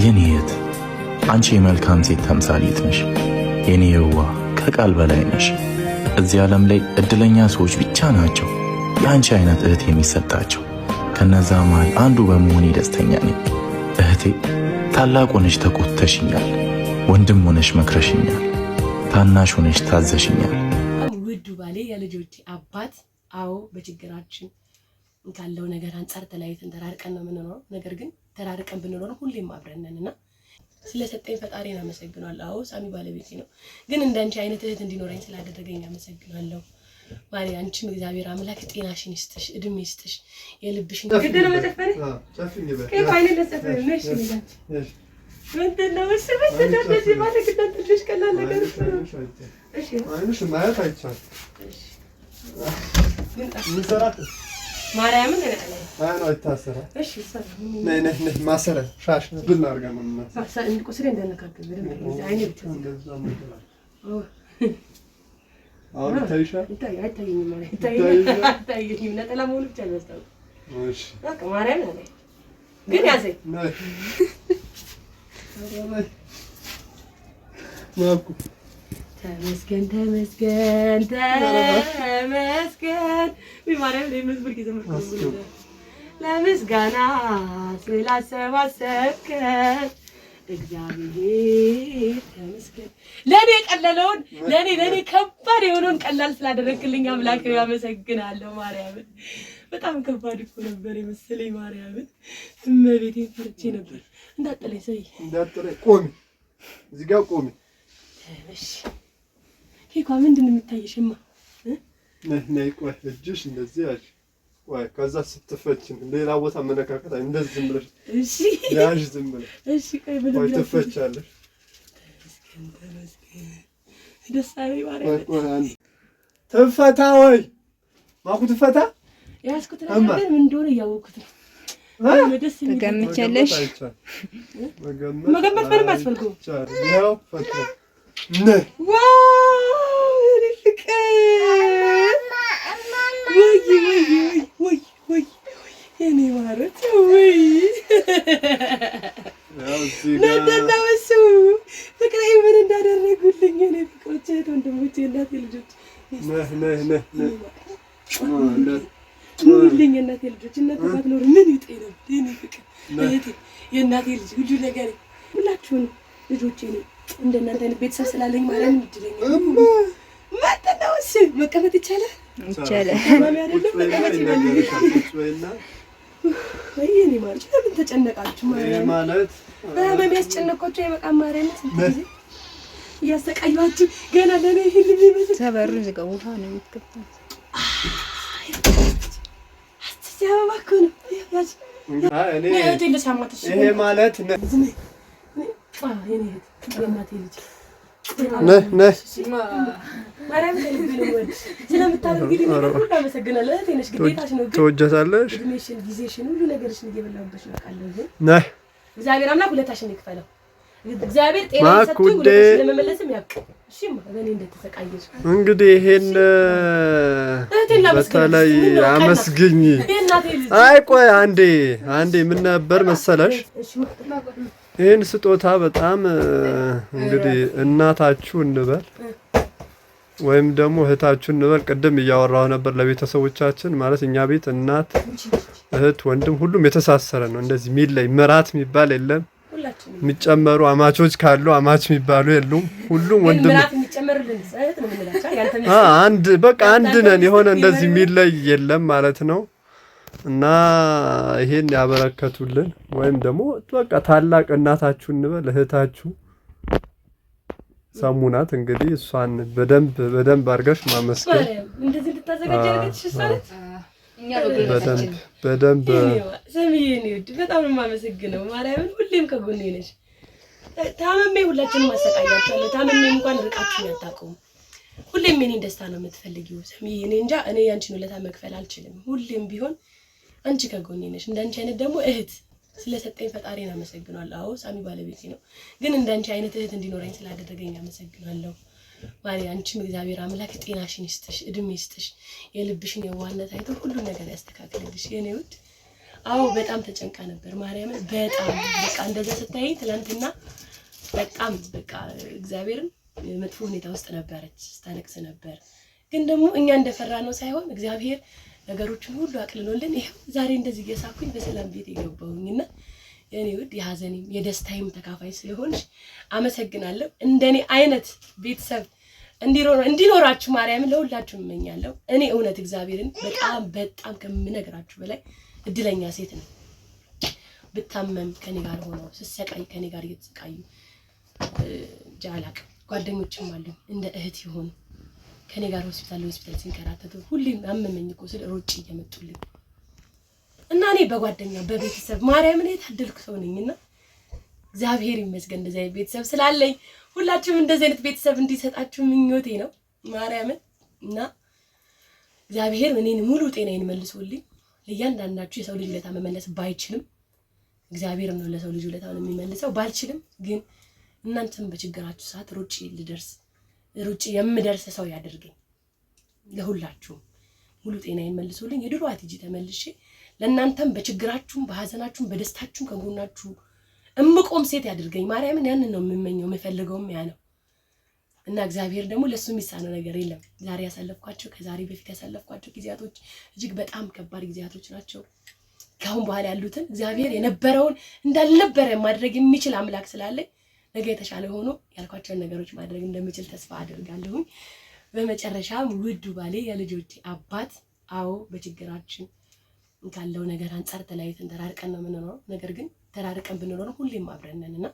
የኔት አንቺ የመልካም ሴት ተምሳሌት ነሽ። የኔ የዋ ከቃል በላይ ነሽ። እዚህ ዓለም ላይ እድለኛ ሰዎች ብቻ ናቸው የአንቺ አይነት እህት የሚሰጣቸው። ከነዛ መሃል አንዱ በመሆኔ ደስተኛ ነኝ። እህቴ ታላቅ ሆነሽ ተቆጥተሽኛል፣ ወንድም ሆነሽ መክረሽኛል፣ ታናሽ ሆነሽ ታዘሽኛል። ውዱ ባሌ የልጆቼ አባት፣ አዎ በችግራችን ካለው ነገር አንፃር ተለያይተን ተራርቀን ነው የምንኖረው። ነገር ግን ተራርቀን ብንኖር ሁሌም አብረን ነንና ስለሰጠኝ ፈጣሪን አመሰግናለሁ። አዎ ሳሚ ባለቤቴ ነው፣ ግን እንዳንቺ አይነት እህት እንዲኖረኝ ስላደረገኝ አመሰግናለሁ። ማርያም አንቺም እግዚአብሔር አምላክ ጤናሽን ይስጥሽ፣ እድሜ ይስጥሽ፣ የልብሽን ገደለ መተፈሪ ከፋይኔ ለሰፈር ነሽ ይላል ምንድነው መስበስ እንደዚህ ማለት እንደዚህ ቀላል ነገር ነው። እሺ አይንሽ ማየት አይቻል። እሺ ምን ሰራት ማርያም ነኝ አይኖ አይታሰራ። እሺ ሰራ ነይ ማሰረ ሻሽ ብናርጋ ነው ማሰረ እንቁስሬ እንደነካከለ በደንብ አይኔ ብቻ ኦ አሁን ታይሻል አይታየኝም ማለት አይታየኝም ነጠላ ሙሉ ብቻ ነው። እሺ በቃ ማርያም ነኝ ግን ያዘኝ ማኩ ተመስገን ተመስገን ተመስገን ቢማረም ለምስብር ጊዜምርኩ ለምስጋና ስላሰባሰብከን እግዚአብሔር ተመስገን። ለኔ ቀለለውን ለኔ ከባድ የሆነውን ቀላል ስላደረክልኝ አምላክ ያመሰግናለሁ። ማርያም በጣም ከባድ እኮ ነበር የመሰለኝ። ማርያም እመቤቴን ፈርቼ ነበር። እንዳጥለኝ ሰይ እንዳጥለኝ ቆሚ፣ እዚህ ጋር ቆሚ። እሺ ሄኳ ምንድነው የምታይሽማ? ነይ ቆይ፣ እጅሽ እንደዚህ ያዥ። ቆይ ከዛ ስትፈችን ሌላ ቦታ መነካከት እንደዚህ ዝም ብለሽ እሺ ያዥ፣ ዝም ብለሽ እሺ። ቆይ ትፈቻለሽ። ተመስገን ደስ አለኝ ማርያም። ቆይ አንድ ትፈታ ወይ ማኩ ትፈታ ያስኩት ነገር ምን እንደሆነ ያወኩት ነው። ደስ ገምቻለሽ መገመት ምንም አያስፈልገውም። ያው ፈታ ነይ ዋው ይልቅ ወይ የኔ ማለት ወይ ያው እዚህ ነደናው እሱ ፍቅሬ ምን እንዳደረጉልኝ እኔ ፍቅሮቼ ወንድሞቼ እናቴ ልጆች ነህ ሁሉኝ እናቴ ልጆች እናቴ ባትኖር ምን ይጤነው የኔ ፍቅር እህቴ የእናቴ ልጅ ሁሉ ነገር ሁላችሁን ልጆቼ ነው እንደናንተ አይነት ቤተሰብ ስላለኝ ማለት ነው። እድለኛ ማተናው እሺ መቀመጥ ይቻላል ማሚ አይደለም መቀመጥ ይችላል ወይኔ ማለት ለምን ተጨነቃችሁ ማለት በማሚ ያስጨነቃችሁ የበቃ ማርያም ስለዚህ ያሰቃያችሁ ገና ለኔ ይሄን ቢመስል ሰበሩን ዝጋ ውሃ ነው የምትከፍተው ያባኩ ነው ያዝ ይሄ ማለት የእናቴ ልጅ ነህ ማርያም ስለምታደርጊልኝ ነገር ሁሉ አመሰግናለሁ። እህቴ ነሽ፣ ግዴታሽ ነው። ትወጃታለሽ። እድሜሽን ጊዜሽን ሁሉ ነገርሽን እየበላሁብሽ ነው ቃለሁ። ነህ እግዚአብሔር አምላክ ሁለታሽን ይክፈለው። እግዚአብሔር ጤና ይሰጥኝ ሁለታሽን ለመመለስም ያብቃ። እሺም በእኔ እንደተሰቃየሽ እንግዲህ ይሄን በተለይ አመስግኝ። አይ ቆይ አንዴ ምን ነበር መሰለሽ ይሄን ስጦታ በጣም እንግዲህ እናታችሁ እንበል ወይም ደግሞ እህታችሁ እንበል። ቅድም እያወራሁ ነበር ለቤተሰቦቻችን ማለት እኛ ቤት እናት፣ እህት፣ ወንድም ሁሉም የተሳሰረ ነው። እንደዚህ ሚለይ ምራት የሚባል የለም። የሚጨመሩ አማቾች ካሉ አማች የሚባሉ የሉም። ሁሉም ወንድም አንድ በቃ አንድ ነን። የሆነ እንደዚህ ሚለይ የለም ማለት ነው። እና ይሄን ያበረከቱልን ወይም ደግሞ በቃ ታላቅ እናታችሁ እንበል እህታችሁ ሰሙናት። እንግዲህ እሷን በደንብ አድርገሽ ማመስገን እንደዚህ ልታዘጋጀልሽ ሰዓት በደንብ ሰሚዬ ነው። በጣም ነው የማመሰግነው። ማርያምን ሁሌም ከጎኔ ነሽ። ታመሜ ሁላችንም ማሰቃያችኋለሁ። ታመሜ እንኳን ርቃችሁ ያጣቁም። ሁሌም የኔን ደስታ ነው የምትፈልጊው ሰሚዬ። እኔ እንጃ እኔ ያንቺን ውለታ መክፈል አልችልም። ሁሌም ቢሆን አንቺ ከጎኔ ነሽ። እንዳንቺ አይነት ደግሞ እህት ስለሰጠኝ ፈጣሪን አመሰግናለሁ። አዎ ሳሚ ባለቤቴ ነው፣ ግን እንዳንቺ አይነት እህት እንዲኖረኝ ስላደረገኝ አመሰግናለሁ። ማርያም አንቺም እግዚአብሔር አምላክ ጤናሽን ይስጥሽ፣ እድሜ ይስጥሽ፣ የልብሽን የዋህነት አይቶ ሁሉ ነገር ያስተካክልልሽ የኔ ውድ። አዎ በጣም ተጨንቃ ነበር ማርያምን በጣም በቃ እንደዛ ስታይ ትላንትና በጣም በቃ እግዚአብሔርን መጥፎ ሁኔታ ውስጥ ነበረች ስታለቅስ ነበር ግን ደግሞ እኛ እንደፈራ ነው ሳይሆን እግዚአብሔር ነገሮችን ሁሉ አቅልሎልን ይሄ ዛሬ እንደዚህ እየሳኩኝ በሰላም ቤት የገባሁኝና የኔ ውድ የሐዘኔም የደስታዬም ተካፋይ ስለሆንሽ አመሰግናለሁ እንደኔ አይነት ቤተሰብ እንዲኖራችሁ ማርያምን ለሁላችሁ እመኛለሁ እኔ እውነት እግዚአብሔርን በጣም ከምነግራችሁ በላይ እድለኛ ሴት ነኝ ብታመም ከኔ ጋር ሆኖ ስሰቃይ ከኔ ጋር እየተሰቃዩ ጃላቅ ጓደኞችም አሉ እንደ እህት ይሆን ከኔ ጋር ሆስፒታል ሲንከራተቱ ሁሌም አመመኝ እኮ ስለ ሮጭ እየመጡልኝ እና እኔ በጓደኛ በቤተሰብ ማርያምን የታደልኩ ሰው ነኝና እግዚአብሔር ይመስገን እንደዚህ አይነት ቤተሰብ ስላለኝ ሁላችሁም እንደዚህ አይነት ቤተሰብ እንዲሰጣችሁ ምኞቴ ነው ማርያምን እና እግዚአብሔር እኔን ሙሉ ጤናዬን መልሶልኝ ለእያንዳንዳችሁ የሰው ልጅ ውለታ መመለስ ባይችልም እግዚአብሔር ነው ለሰው ልጅ ውለታውን የሚመልሰው ባልችልም ግን እናንተም በችግራችሁ ሰዓት ሩጭ የምደርስ ሰው ያደርገኝ ለሁላችሁ ሙሉ ጤናዬን መልሶልኝ የድሮ አትጂ ተመልሼ ለእናንተም በችግራችሁም በሐዘናችሁም በደስታችሁም ከጎናችሁ እምቆም ሴት ያደርገኝ ማርያምን ያንን ነው የምመኘው የምፈልገውም ያ ነው እና እግዚአብሔር ደግሞ ለሱ የሚሳነው ነገር የለም ዛሬ ያሳለፍኳቸው ከዛሬ በፊት ያሳለፍኳቸው ጊዜያቶች እጅግ በጣም ከባድ ጊዜያቶች ናቸው ካሁን በኋላ ያሉትን እግዚአብሔር የነበረውን እንዳልነበረ ማድረግ የሚችል አምላክ ስላለኝ ነገ የተሻለ ሆኖ ያልኳቸውን ነገሮች ማድረግ እንደምችል ተስፋ አደርጋለሁ በመጨረሻም ውዱ ባሌ የልጆቼ አባት አዎ በችግራችን ካለው ነገር አንፃር ተለያይተን ተራርቀን ነው የምንኖረው ነገር ግን ተራርቀን ብንኖር ሁሌም አብረን ነንና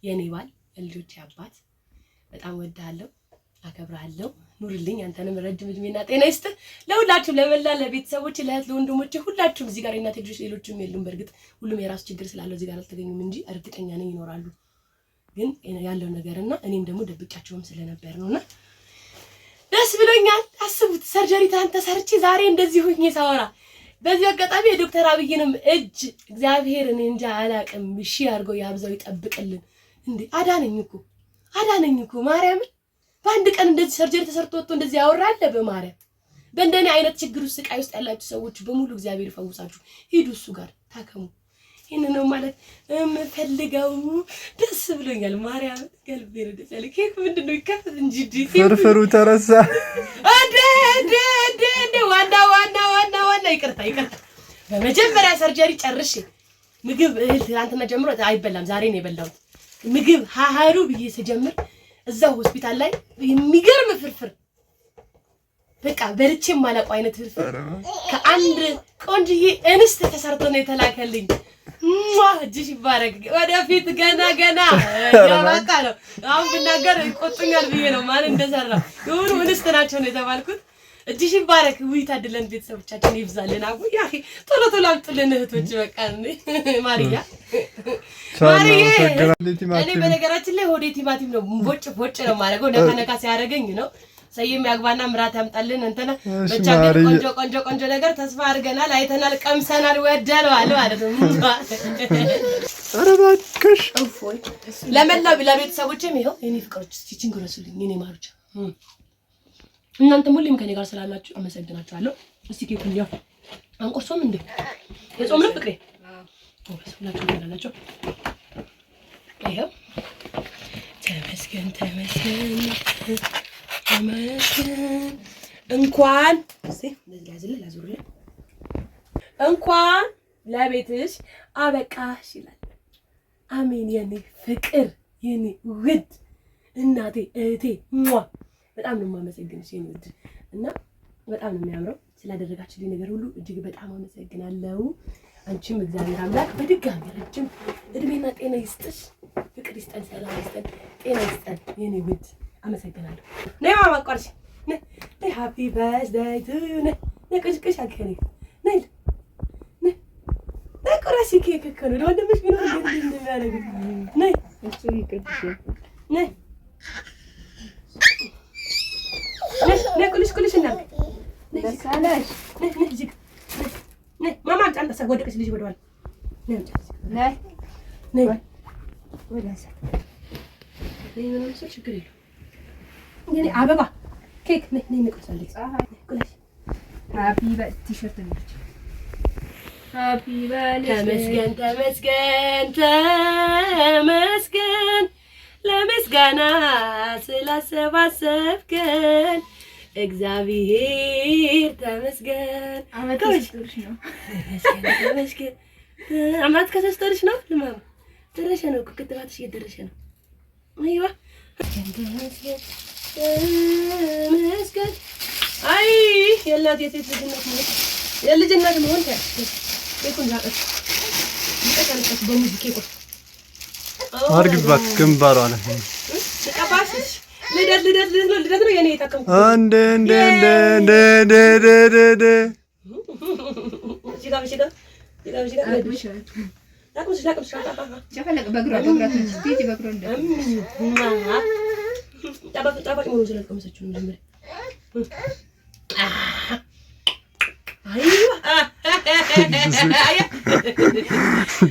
የኔ ባል የልጆቼ አባት በጣም ወድሃለሁ አከብራለሁ ኑርልኝ አንተንም ረጅም እድሜና ጤና ይስጥ ለሁላችሁም ለመላ ለቤተሰቦች ለእህት ለወንድሞች ሁላችሁም እዚህ ጋር እናት ልጆች ሌሎችም የሉም በርግጥ ሁሉም የራሱ ችግር ስላለው እዚህ ጋር አልተገኙም እንጂ እርግጠኛ ነኝ ይኖራሉ ግን ያለው ነገርና እኔም ደግሞ ደብጫቸውም ስለነበር ነውና ደስ ብሎኛል አስቡት ሰርጀሪ ተሰርቼ ዛሬ እንደዚህ ሆኜ ሳወራ በዚህ አጋጣሚ የዶክተር አብይንም እጅ እግዚአብሔር እኔ እንጃ አላቅም እሺ አድርጎ ያብዛው ይጠብቅልን እንዴ አዳነኝ እኮ ማርያም በአንድ ቀን እንደዚህ ሰርጀሪ ተሰርቶ ወጥቶ እንደዚህ ያወራል በማርያም በእንደኔ አይነት ችግር ውስጥ ስቃይ ውስጥ ያላችሁ ሰዎች በሙሉ እግዚአብሔር ይፈውሳችሁ ሂዱ እሱ ጋር ታከሙ ይሄን ነው ማለት የምፈልገው ደስ ብሎኛል ማርያም ገልቤር ደስ ያለ ኬክ ምንድነው ይከፈት እንጂ ፍርፍሩ ተረሳ አደ ዋና ይቅርታ በመጀመሪያ ሰርጀሪ ጨርሼ ምግብ እህል ትናንትና ጀምሮ አይበላም ዛሬ ነው የበላሁት ምግብ ሃሃሩ ብዬ ስጀምር እዛው ሆስፒታል ላይ የሚገርም ፍርፍር በቃ በልቼም ማላውቅ አይነት ፍርፍር ከአንድ ቆንጆዬ እንስት ተሰርቶ ነው የተላከልኝ እጅሽ ይባረክ ወደፊት ገና ያባካ ነው አሁን ብናገር ይቆጡኛል ብዬ ነው ማን እንደሰራ የሆኑ እንስት ናቸው ነው የተባልኩት እጅሽ ይባረክ ውይታ አይደለም ቤተሰቦቻችን ይብዛልን አቡ ያኺ ቶሎ አምጡልን እህቶች በቃ ማሪያ እኔ በነገራችን ላይ ሆዴ ቲማቲም ነው ቦጭ ነው ማረገው ነካ ሲያደርገኝ ነው ሰይም ያግባና ምራት ያምጣልን እንተና ብቻ ግን ቆንጆ ነገር ተስፋ አድርገናል አይተናል ቀምሰናል ወደናል ማለት ነው ኧረ እባክሽ እፎይ ለመላው ለቤተሰቦቼም ይሄው የኔ ፍቅሮች ስቲቺንግ ረሱልኝ የኔ ማሩቻ እናንተም ሁሌም ከኔ ጋር ስላላችሁ አመሰግናችኋለሁ እስቲ ኬኩን ያው አንቆርሶም እንዴ የጾም ነው ፍቅሬ ሁላችሁም ያላችሁ ይሄው ተመስገን እንኳን እንኳን ለቤትሽ አበቃሽ ይላል አሜን የኔ ፍቅር የኔ ውድ እናቴ እህቴ በጣም ነው የማመሰግንሽ የኔ ውድ እና በጣም ነው የሚያምረው ስላደረጋችሁልኝ ነገር ሁሉ እጅግ በጣም አመሰግናለሁ አንቺም እግዚአብሔር አምላክ በድጋሚ ረጅም እድሜና ጤና ይስጥሽ ፍቅር ይስጠን ሰላም ይስጠን ጤና ይስጠን የኔ ውድ አመሰግናለሁ ነይ ማማ ቆርሽ ነይ ሃፒ በርዝዴይ ቱ ዩ ነይ ቅሽቅሽ አከኔ ነይ ቆራሲ ኬክ ከኑ ወንድምሽ ቢኖር እንዴት እንደሚያደርግ ነይ እሱ ይቅርብሽ ነይ ነይ ኩልሽ እና በሳላሽ ነይ ማማ አንተ ወደቀሽ ልጅ ወደዋል ነይ ወደዛ ነይ ምንም ችግር የለውም የኔ አበባ ኬክ ነይ ንቆሳለች ኩልሽ ሃፒ በርዝዴይ ቲሸርት ነች ተመስገን ተመስገን ተመስገን ለምስጋና ስላሰባሰብከን እግዚአብሔር ተመስገን። አመት ከሶስት ነው። ልማም ደረሰ ነው እኮ ክትባትሽ እየደረሰ ነው። አይዋ ተመስገን ተመስገን። አይ የላት የሴት ልጅነት ነው የልጅነት መሆን ይኩን ዛቀት ይቀጥልበት በሙዚቃ ይቆጥ አርግባት ግንባሯ ላይ ተቀባስሽ ልደት ነው የኔ የታከምኩት አንዴ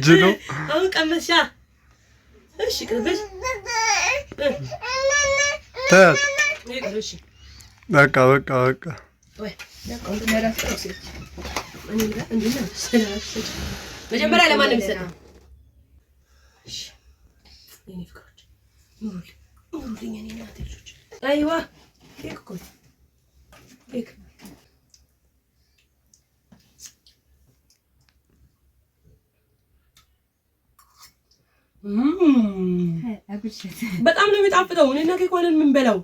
ጅሎ አሁን ቀመሻ እሺ ቅርብሽ ተት እሺ በቃ ወይ መጀመሪያ ለማን ነው የሚሰጠው? እሺ የኔ ፍቅሮች ኑሩልኝ የኔ እናት ልጆች። አይዋ ኬክ እኮ ኬክ በጣም ነው የሚጣፍጠው። እኔና ኬክ ሆነን የምንበላው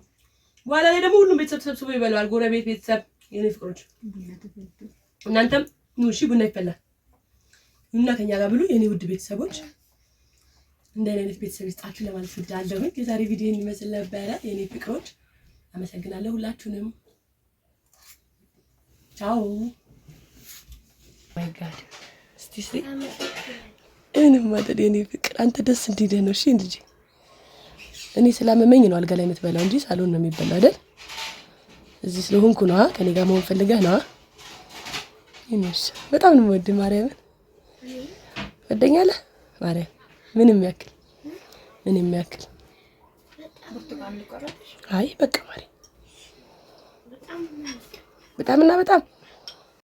በኋላ ላይ ደግሞ ሁሉም ቤተሰብ ተሰብስቦ ይበላዋል። ጎረቤት ቤተሰብ የኔ ፍቅሮች እናንተም ኑ እሺ፣ ቡና ይፈላል እና ከኛ ጋር ብሉ የኔ ውድ ቤተሰቦች። እንደ አይነት ቤተሰብ ይስጣችሁ ለማለት እወዳለሁ። የዛሬ ቪዲዮ ይመስል ነበረ የኔ ፍቅሮች። አመሰግናለሁ ሁላችሁንም። ቻው ማይ ጋድ እስቲ እኔም ማለት የኔ ፍቅር አንተ ደስ እንዲደህ ነው። እሺ እንጂ እኔ ስላመመኝ ነው አልጋ ላይ የምትበላው እንጂ ሳሎን ነው የሚበላው አይደል? እዚህ ስለሆንኩ ነው ከኔ ጋር መሆን ፈልገህ ነው። ይነሽ በጣም ነው የምወድህ ማርያምን። ወደኛለህ ማርያም ምንም ያክል አይ በቃ ማርያም በጣም